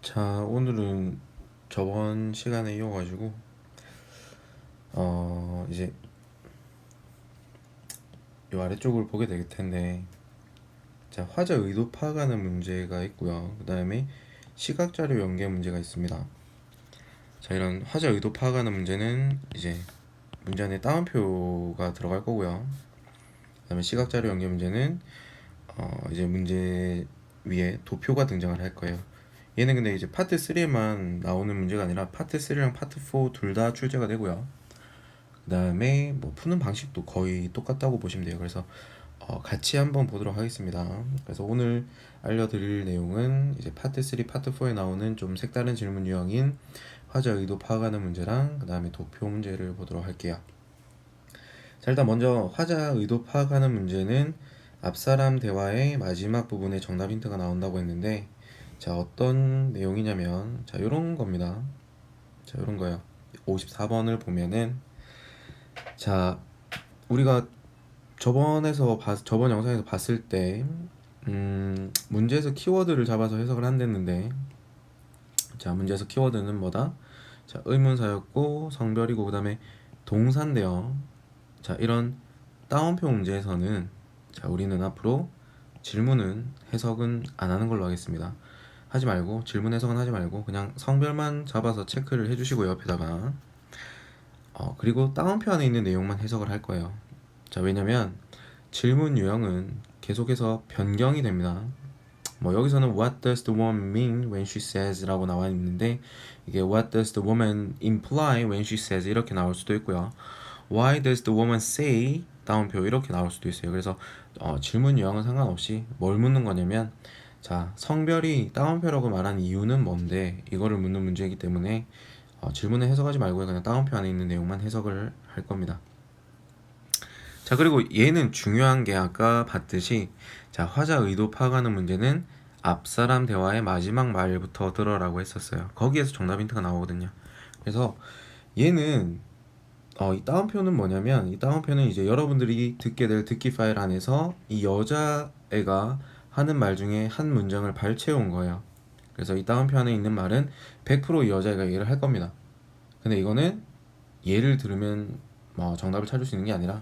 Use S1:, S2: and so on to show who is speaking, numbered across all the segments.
S1: 자, 오늘은 저번 시간에 이어가지고 이제 이 아래쪽을 보게 될 텐데, 자, 화자 의도 파악하는 문제가 있고요. 그 다음에 시각 자료 연계 문제가 있습니다. 자, 이런 화자 의도 파악하는 문제는 이제 문제 안에 따옴표가 들어갈 거고요. 그 다음에 시각 자료 연계 문제는 이제 문제 위에 도표가 등장을 할 거예요. 얘는 근데 이제 파트 3에만 나오는 문제가 아니라 파트 3랑 파트 4 둘 다 출제가 되고요. 그 다음에 뭐 푸는 방식도 거의 똑같다고 보시면 돼요. 그래서 같이 한번 보도록 하겠습니다. 그래서 오늘 알려드릴 내용은 이제 파트 3, 파트 4에 나오는 좀 색다른 질문 유형인 화자 의도 파악하는 문제랑 그 다음에 도표 문제를 보도록 할게요. 자, 일단 먼저 화자 의도 파악하는 문제는 앞사람 대화의 마지막 부분에 정답 힌트가 나온다고 했는데, 자, 어떤 내용이냐면, 자, 요런 겁니다. 자, 요런 거요. 54번을 보면은, 자, 우리가 저번 영상에서 봤을 때 문제에서 키워드를 잡아서 해석을 한댔는데, 자, 문제에서 키워드는 뭐다? 자, 의문사였고 성별이고 그 다음에 동사인데요. 자, 이런 따옴표 문제에서는, 자, 우리는 앞으로 질문은 해석은 안 하는 걸로 하겠습니다. 하지 말고, 질문 해석은 하지 말고 그냥 성별만 잡아서 체크를 해주시고요, 옆에다가. 그리고 따옴표 안에 있는 내용만 해석을 할 거예요. 자, 왜냐면 질문 유형은 계속해서 변경이 됩니다. 뭐 여기서는 What does the woman mean when she says 라고 나와 있는데, 이게 What does the woman imply when she says 이렇게 나올 수도 있고요. Why does the woman say 다운표 이렇게 나올 수도 있어요. 그래서 질문 유형은 상관없이 뭘 묻는 거냐면, 자, 성별이 다운표라고 말한 이유는 뭔데, 이거를 묻는 문제이기 때문에 질문을 해석하지 말고 그냥 다운표 안에 있는 내용만 해석을 할 겁니다. 자, 그리고 얘는 중요한 게 아까 봤듯이, 자, 화자 의도 파악하는 문제는 앞사람 대화의 마지막 말부터 들어라고 했었어요. 거기에서 정답 힌트가 나오거든요. 그래서 얘는 이 다운표는 뭐냐면, 이 다운표는 이제 여러분들이 듣게 될 듣기 파일 안에서 이 여자애가 하는 말 중에 한 문장을 발췌해 거예요. 그래서 이 다운표 안에 있는 말은 100% 이 여자애가 얘기를 할 겁니다. 근데 이거는 예를 들으면 뭐 정답을 찾을 수 있는 게 아니라,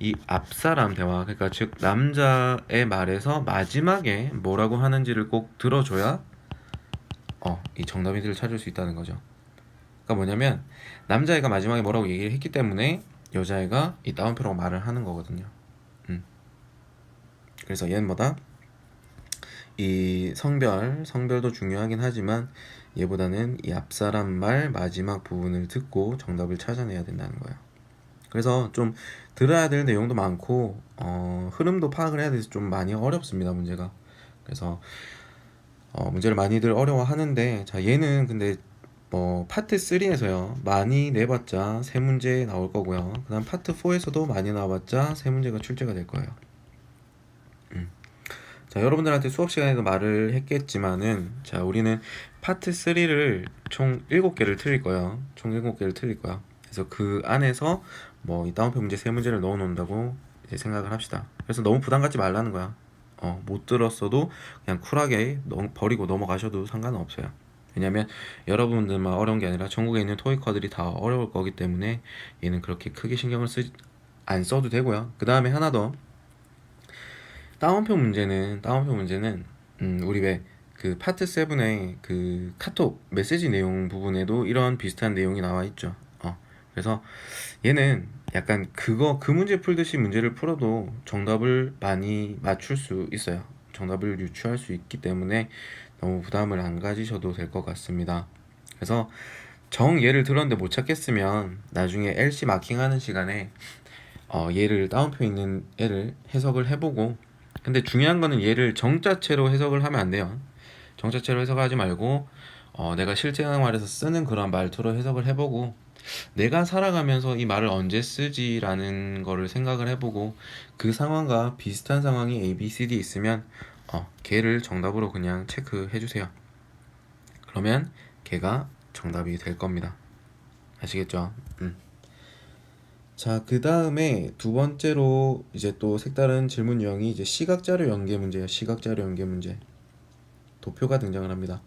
S1: 이 앞사람 대화, 그러니까 즉 남자의 말에서 마지막에 뭐라고 하는지를 꼭 들어줘야 이 정답인지를 찾을 수 있다는 거죠. 그러니까 뭐냐면, 남자애가 마지막에 뭐라고 얘기를 했기 때문에 여자애가 이 다운표라고 말을 하는 거거든요. 그래서 얘는 뭐다? 이 성별도 중요하긴 하지만 얘보다는 이 앞사람 말 마지막 부분을 듣고 정답을 찾아내야 된다는 거예요. 그래서 좀 들어야 될 내용도 많고 흐름도 파악을 해야 돼서 좀 많이 어렵습니다, 문제가. 그래서 문제를 많이들 어려워하는데, 자, 얘는 근데 파트 3에서요 많이 내봤자 3문제 나올 거고요. 그 다음 파트 4에서도 많이 나와봤자 3문제가 출제가 될 거예요. 자, 여러분들한테 수업 시간에도 말을 했겠지만은, 자, 우리는 파트 3를 총 7개를 틀릴 거예요. 총 7개를 틀릴 거야. 그래서 그 안에서 이 다운표 문제 3문제를 넣어 놓는다고 이제 생각을 합시다. 그래서 너무 부담 갖지 말라는 거야. 못 들었어도 그냥 쿨하게 버리고 넘어가셔도 상관은 없어요. 왜냐면 여러분들만 어려운 게 아니라 전국에 있는 토익커들이 다 어려울 거기 때문에 얘는 그렇게 크게 신경을 안 써도 되고요. 그 다음에 하나 더, 따옴표 문제는 우리 왜 그 파트 7의 그 카톡 메시지 내용 부분에도 이런 비슷한 내용이 나와 있죠. 그래서 얘는 약간 그 문제 풀듯이 문제를 풀어도 정답을 많이 맞출 수 있어요. 정답을 유추할 수 있기 때문에 너무 부담을 안 가지셔도 될 것 같습니다. 그래서 예를 들었는데 못 찾겠으면 나중에 LC 마킹하는 시간에 얘를 따옴표 있는 애를 해석을 해보고, 근데 중요한 거는 얘를 정자체로 해석을 하면 안 돼요. 정자체로 해석하지 말고 내가 실생활에서 쓰는 그런 말투로 해석을 해보고, 내가 살아가면서 이 말을 언제 쓰지라는 거를 생각을 해보고, 그 상황과 비슷한 상황이 A, B, C, D 있으면 걔를 정답으로 그냥 체크해주세요. 그러면 걔가 정답이 될 겁니다. 아시겠죠? 자, 그 다음에 두 번째로 이제 또 색다른 질문 유형이 이제 시각자료 연계 문제예요. 시각자료 연계 문제. 도표가 등장을 합니다.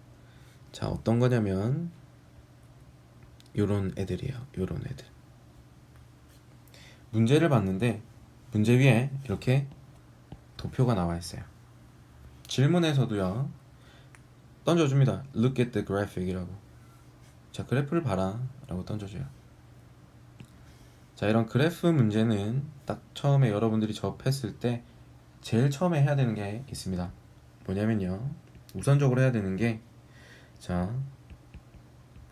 S1: 자, 어떤 거냐면 요런 애들이에요. 요런 애들. 문제를 봤는데 문제 위에 이렇게 도표가 나와 있어요. 질문에서도요 던져줍니다. Look at the graphic이라고. 자, 그래프를 봐라 라고 던져줘요. 자, 이런 그래프 문제는 딱 처음에 여러분들이 접했을 때 제일 처음에 해야 되는 게 있습니다. 뭐냐면요, 우선적으로 해야 되는 게, 자,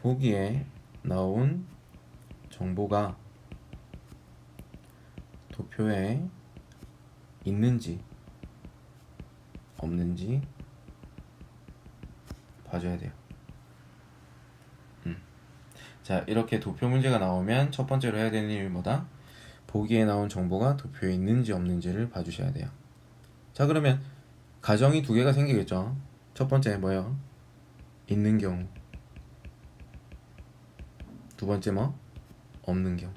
S1: 보기에 나온 정보가 도표에 있는지 없는지 봐줘야 돼요. 자, 이렇게 도표 문제가 나오면 첫 번째로 해야 되는 일이 뭐다? 보기에 나온 정보가 도표에 있는지 없는지를 봐주셔야 돼요. 자, 그러면 가정이 두 개가 생기겠죠. 첫 번째 뭐예요? 있는 경우. 두 번째 뭐? 없는 경우.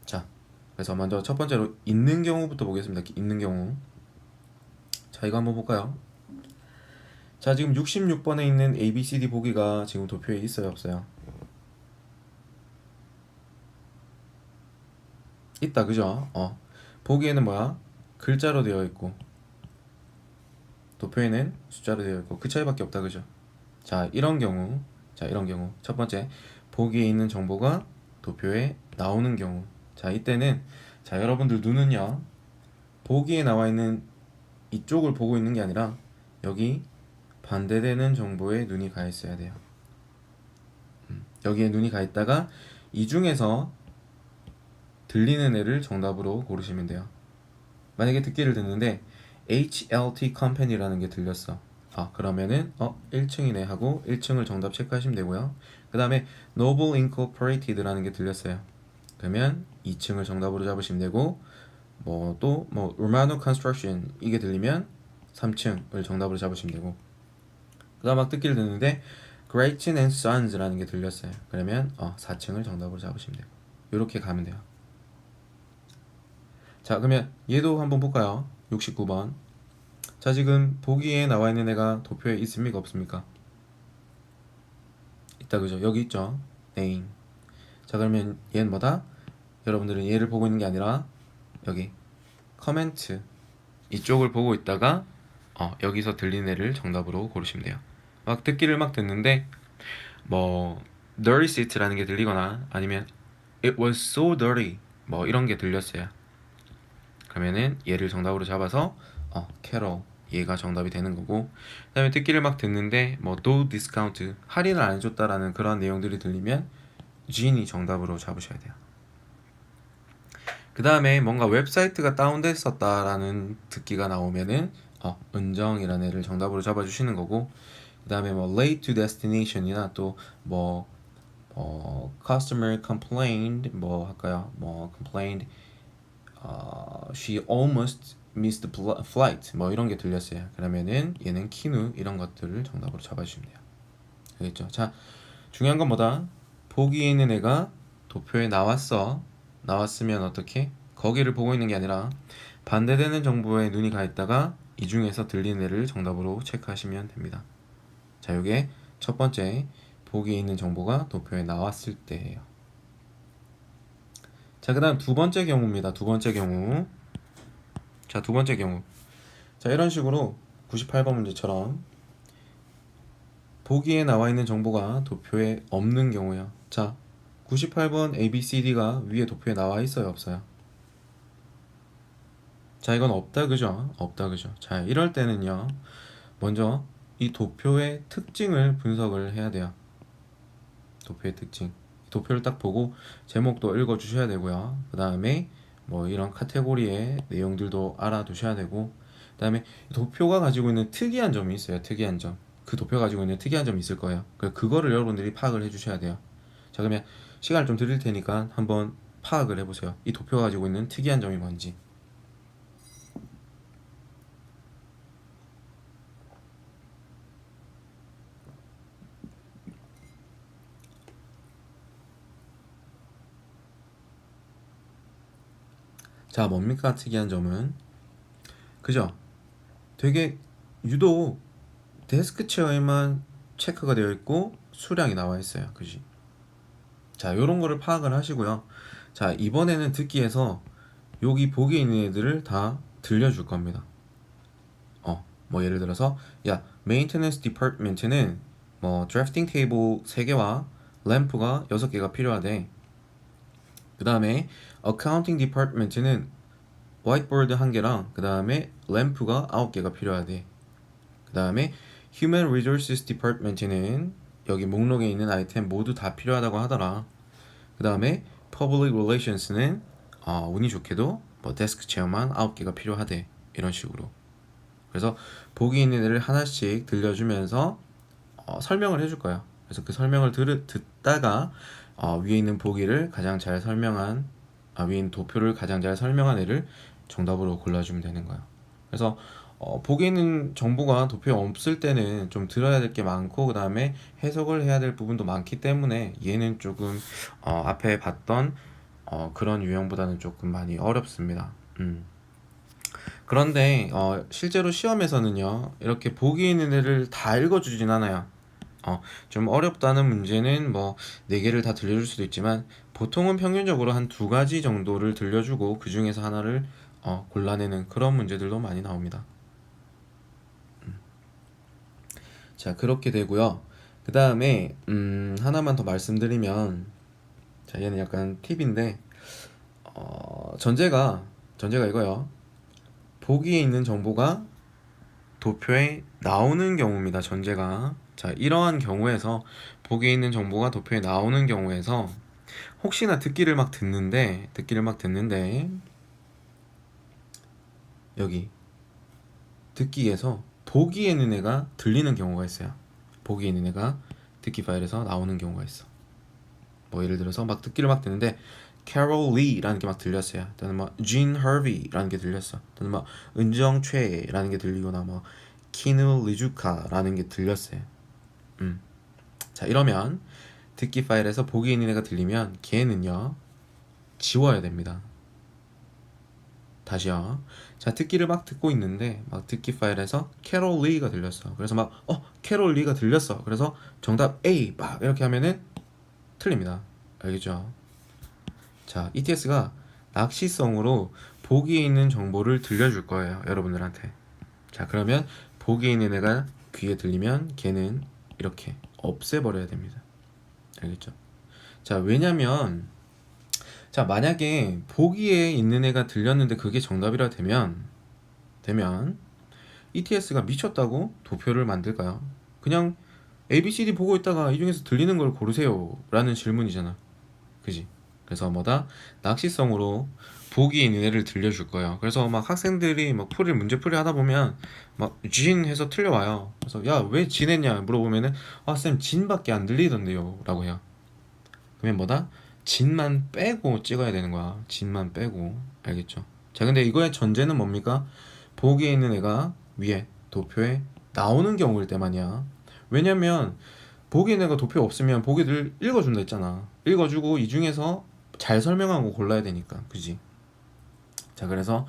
S1: 자, 그래서 먼저 첫 번째로 있는 경우부터 보겠습니다. 있는 경우. 자, 이거 한번 볼까요? 자, 지금 66번에 있는 ABCD 보기가 지금 도표에 있어요, 없어요? 있다, 그죠? 보기에는 뭐야? 글자로 되어 있고 도표에는 숫자로 되어 있고 그 차이밖에 없다, 그죠? 자, 이런 경우. 자, 이런 경우. 첫 번째, 보기에 있는 정보가 도표에 나오는 경우. 자, 이때는, 자, 여러분들 눈은요 보기에 나와 있는 이쪽을 보고 있는 게 아니라 여기 반대되는 정보에 눈이 가 있어야 돼요. 여기에 눈이 가 있다가 이 중에서 들리는 애를 정답으로 고르시면 돼요. 만약에 듣기를 듣는데 HLT 컴퍼니라는 게 들렸어. 그러면은 1층이네 하고 1층을 정답 체크하시면 되고요. 그 다음에 Noble Incorporated라는 게 들렸어요. 그러면 2층을 정답으로 잡으시면 되고, 뭐 Romano Construction 이게 들리면 3층을 정답으로 잡으시면 되고, 그 다음 막 듣기를 듣는데 Gratien and Sons라는 게 들렸어요. 그러면 4층을 정답으로 잡으시면 돼요. 이렇게 가면 돼요. 자, 그러면 얘도 한번 볼까요? 69번. 자, 지금 보기에 나와 있는 애가 도표에 있습니까, 없습니까? 있다, 그죠? 여기 있죠? name. 자, 그러면 얘는 뭐다? 여러분들은 얘를 보고 있는 게 아니라 여기 커멘트 이쪽을 보고 있다가 여기서 들리는 애를 정답으로 고르시면 돼요. 막 듣기를 막 듣는데 뭐 dirty seat라는 게 들리거나 아니면 it was so dirty 뭐 이런 게 들렸어요. 그러면은 얘를 정답으로 잡아서 carol 얘가 정답이 되는 거고, 그 다음에 듣기를 막 듣는데 뭐 no discount 할인을 안 해줬다라는 그런 내용들이 들리면 G이 정답으로 잡으셔야 돼요. 그 다음에 뭔가 웹사이트가 다운됐었다라는 듣기가 나오면은 은정이라는 애를 정답으로 잡아주시는 거고, 그 다음에 뭐 late to destination이나 또 뭐 customer complained 뭐 할까요? 뭐 complained she almost missed the flight 뭐 이런 게 들렸어요. 그러면은 얘는 키누 이런 것들을 정답으로 잡아주시면 돼요. 알겠죠? 자, 중요한 건 뭐다? 보기에 있는 애가 도표에 나왔으면 어떻게? 거기를 보고 있는 게 아니라 반대되는 정보에 눈이 가 있다가 이 중에서 들리는 애를 정답으로 체크하시면 됩니다. 자, 요게 첫 번째 보기에 있는 정보가 도표에 나왔을 때예요. 자, 그 다음 두 번째 경우입니다. 두 번째 경우. 자, 두 번째 경우. 자, 이런 식으로 98번 문제처럼 보기에 나와 있는 정보가 도표에 없는 경우야. 자, 98번 ABCD가 위에 도표에 나와 있어요, 없어요? 자, 이건 없다, 그죠? 없다, 그죠? 자, 이럴 때는요, 먼저 이 도표의 특징을 분석을 해야 돼요. 도표의 특징. 도표를 딱 보고 제목도 읽어 주셔야 되고요. 그 다음에 뭐 이런 카테고리의 내용들도 알아두셔야 되고, 그 다음에 도표가 가지고 있는 특이한 점이 있어요. 특이한 점. 그 도표가 가지고 있는 특이한 점이 있을 거예요. 그거를 여러분들이 파악을 해주셔야 돼요. 자, 그러면 시간을 좀 드릴 테니까 한번 파악을 해보세요. 이 도표가 가지고 있는 특이한 점이 뭔지. 자, 뭡니까? 특이한 점은, 그죠? 되게 유독 데스크 체어에만 체크가 되어 있고 수량이 나와 있어요. 그지? 자, 요런 거를 파악을 하시고요. 자, 이번에는 듣기에서 여기 보기에 있는 애들을 다 들려줄 겁니다. 뭐 예를 들어서 야, 메인테넌스 디파트먼트는 뭐 드래프팅 테이블 3개와 램프가 6개가 필요하대. 그 다음에 어카운팅 디파트먼트는 화이트보드 1개랑 그 다음에 램프가 9개가 필요하대. 그 다음에 Human Resources Department는 여기 목록에 있는 아이템 모두 다 필요하다고 하더라. 그 다음에 Public Relations는 운이 좋게도 뭐 데스크 체어만 9개가 필요하대. 이런 식으로. 그래서 보기 있는 애를 하나씩 들려주면서 설명을 해줄 거야. 그래서 그 설명을 듣다가 위에 있는 보기를 가장 잘 설명한 위에 있는 도표를 가장 잘 설명한 애를 정답으로 골라주면 되는 거야. 그래서 보기에 있는 정보가 도표에 없을 때는 좀 들어야 될 게 많고 그 다음에 해석을 해야 될 부분도 많기 때문에 얘는 조금 앞에 봤던 그런 유형보다는 조금 많이 어렵습니다. 그런데 실제로 시험에서는요 이렇게 보기 있는 애를 다 읽어주진 않아요. 좀 어렵다는 문제는 뭐 4개를 다 들려줄 수도 있지만 보통은 평균적으로 한 2가지 정도를 들려주고 그 중에서 하나를 골라내는 그런 문제들도 많이 나옵니다. 자, 그렇게 되고요. 그 다음에 하나만 더 말씀드리면, 자, 얘는 약간 팁인데 전제가 이거요. 보기에 있는 정보가 도표에 나오는 경우입니다. 전제가. 자, 이러한 경우에서 보기에 있는 정보가 도표에 나오는 경우에서 혹시나 듣기를 막 듣는데 여기 듣기에서 보기에 있는 애가 들리는 경우가 있어요. 보기에 있는 애가 듣기 파일에서 나오는 경우가 있어. 뭐 예를 들어서 막 듣기를 막 듣는데 캐롤 리라는 게 막 들렸어요. 또는 뭐 진 허비라는 게 들렸어. 또는 뭐 은정최라는 게 들리거나 뭐 키누 리주카라는 게 들렸어요. 자, 이러면 듣기 파일에서 보기에 있는 애가 들리면 걔는요 지워야 됩니다. 다시요. 자, 듣기를 막 듣고 있는데 막 듣기 파일에서 캐롤 리가 들렸어. 그래서 막 캐롤 리가 들렸어. 그래서 정답 A 막 이렇게 하면은 틀립니다. 알겠죠? 자, ETS가 낚시성으로 보기에 있는 정보를 들려줄 거예요. 여러분들한테. 자, 그러면 보기에 있는 애가 귀에 들리면 걔는 이렇게 없애버려야 됩니다. 알겠죠? 자, 왜냐면 자, 만약에 보기에 있는 애가 들렸는데 그게 정답이라 되면 ETS가 미쳤다고 도표를 만들까요? 그냥 ABCD 보고 있다가 이 중에서 들리는 걸 고르세요 라는 질문이잖아. 그지? 그래서 뭐다? 낚시성으로 보기에 있는 애를 들려줄 거예요. 그래서 막 학생들이 막 문제풀이 하다 보면 막 진 해서 틀려와요. 그래서 야, 왜 진 했냐 물어보면은 쌤 진밖에 안 들리던데요 라고 해요. 그러면 뭐다? 진만 빼고 찍어야 되는 거야. 진만 빼고. 알겠죠? 자, 근데 이거의 전제는 뭡니까? 보기에 있는 애가 위에 도표에 나오는 경우일 때만이야. 왜냐면 보기에 있는 애가 도표 없으면 보기를 읽어준다 했잖아. 읽어주고 이 중에서 잘 설명하고 골라야 되니까. 그지? 자, 그래서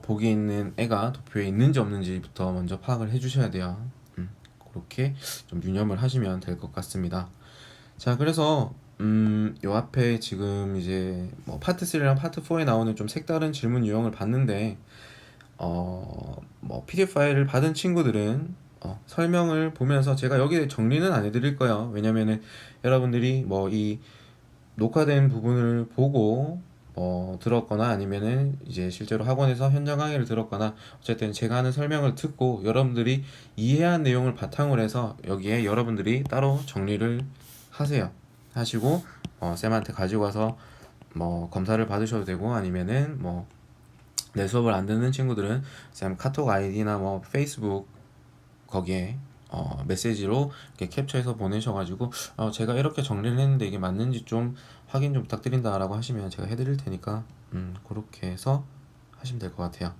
S1: 보기에 있는 애가 도표에 있는지 없는지부터 먼저 파악을 해주셔야 돼요. 그렇게 좀 유념을 하시면 될 것 같습니다. 자, 그래서 요 앞에 지금 이제 뭐 파트 3랑 파트 4에 나오는 좀 색다른 질문 유형을 봤는데 뭐 PDF 파일을 받은 친구들은 설명을 보면서 제가 여기에 정리는 안 해드릴 거예요. 왜냐면은 여러분들이 뭐 이 녹화된 부분을 보고 들었거나 아니면은 이제 실제로 학원에서 현장 강의를 들었거나 어쨌든 제가 하는 설명을 듣고 여러분들이 이해한 내용을 바탕으로 해서 여기에 여러분들이 따로 정리를 하시고 쌤한테 가지고 가서 뭐 검사를 받으셔도 되고 아니면은 뭐 내 수업을 안 듣는 친구들은 쌤 카톡 아이디나 뭐 페이스북 거기에 메시지로 이렇게 캡처해서 보내셔가지고 제가 이렇게 정리를 했는데 이게 맞는지 좀 확인 좀 부탁드린다라고 하시면 제가 해드릴 테니까 그렇게 해서 하시면 될 것 같아요.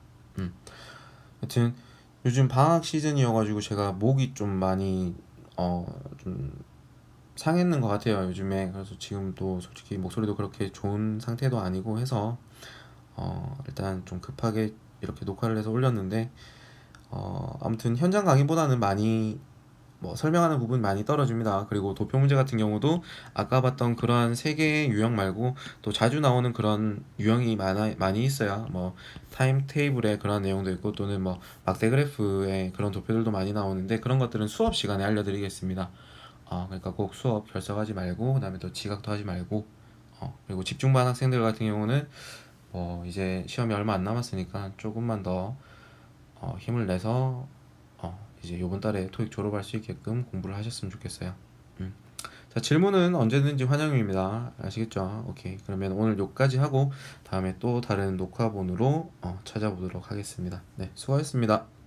S1: 하여튼 요즘 방학 시즌이어가지고 제가 목이 좀 많이 좀 상했는 것 같아요 요즘에. 그래서 지금 또 솔직히 목소리도 그렇게 좋은 상태도 아니고 해서 일단 좀 급하게 이렇게 녹화를 해서 올렸는데 아무튼 현장 강의보다는 많이 뭐 설명하는 부분 많이 떨어집니다. 그리고 도표 문제 같은 경우도 아까 봤던 그러한 세 개의 유형 말고 또 자주 나오는 그런 유형이 많이 있어요. 뭐 타임 테이블에 그런 내용도 있고 또는 뭐 막대 그래프에 그런 도표들도 많이 나오는데 그런 것들은 수업 시간에 알려드리겠습니다. 그러니까 꼭 수업 결석하지 말고 그다음에 또 지각도 하지 말고 그리고 집중반 학생들 같은 경우는 뭐 이제 시험이 얼마 안 남았으니까 조금만 더 힘을 내서 이제 요번 달에 토익 졸업할 수 있게끔 공부를 하셨으면 좋겠어요. 음. 자, 질문은 언제든지 환영입니다. 아시겠죠? 오케이. 그러면 오늘 요까지 하고 다음에 또 다른 녹화본으로 찾아보도록 하겠습니다. 네, 수고하셨습니다.